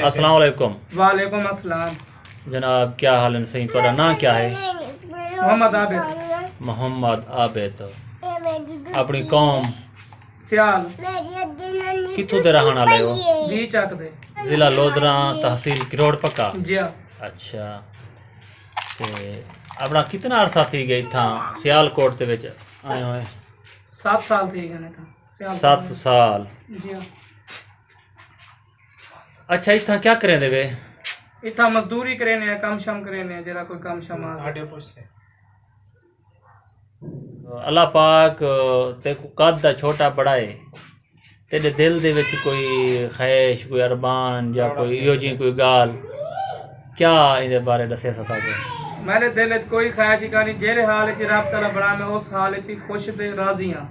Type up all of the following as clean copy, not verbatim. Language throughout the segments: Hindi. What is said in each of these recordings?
अस्सलाम वालेकुम। वालेकुम अस्सलाम। जनाब क्या हाल है? सही, ਤੁਹਾਡਾ ਨਾਂ क्या है? मोहम्मद आबिद। मोहम्मद आबिद। अपनी कौम सियाल कित्थों दे रहने वाले हो? दी चक दे जिला लोधरा, तहसील किरोड़ पक्का। जी हाँ। अच्छा, ते अपना कितना अरसा थी गई था सियालकोट दे विच आए हुए? 7 साल थी गए था सियाल 7 साल। जी हाँ। अच्छा, इतना क्या करें देवे? इतना मजदूरी करे ने, कम शम करे ने, जरा कोई कम शम आ गया। अल्लाह पाक ते को कद दा छोटा बड़ा है, तेरे दिल दे विच कोई ख्वाहिश, कोई अरमान या कोई इहो जी कोई गाल क्या इहदे बारे दसे साके? मेरे दिल च कोई ख्वाहिश ही नहीं, जेरे हाल च रब तआला बना मैं उस हाल च खुश ते राजी हाँ।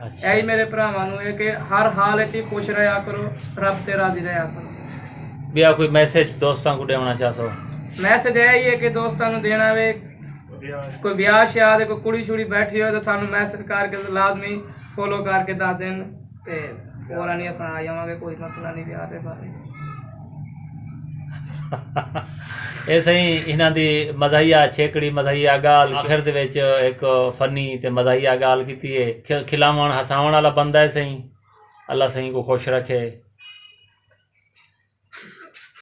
अच्छा, यही मेरे भरावां नूं है कि हर हाल च खुश रहा करो, रब ते राजी रहा करो। बिया कोई मैसेज दोस्तां को देना चाहसो? मैसेज यही है कि दोस्तां नूं देना वे, कोई ब्याह शादी कोई कुड़ी छुड़ी बैठी हो तो सानू मैसेज करके लाजमी फॉलो करके दस दिन ते फौरन ही अस आ जावांगे, कोई मसला नहीं ब्याह के बारे च। ਇਹ ਸਹੀ ਇਹਨਾਂ ਦੀ ਮਜ਼ਾਹੀਆ ਛੇਕੜੀ ਮਜ਼ਾਹੀਆ ਗਾਲ ਆਖਿਰ ਦੇ ਵਿੱਚ ਇੱਕ ਫਨੀ ਤੇ ਮਜ਼ਾਹੀਆ ਗਾਲ ਕੀਤੀ ਹੈ। ਖਿਲਾਵਣ ਹਸਾਉਣ ਵਾਲਾ ਬੰਦਾ ਹੈ। ਸਹੀ, ਅੱਲਾ ਸਹੀ को खुश रखे।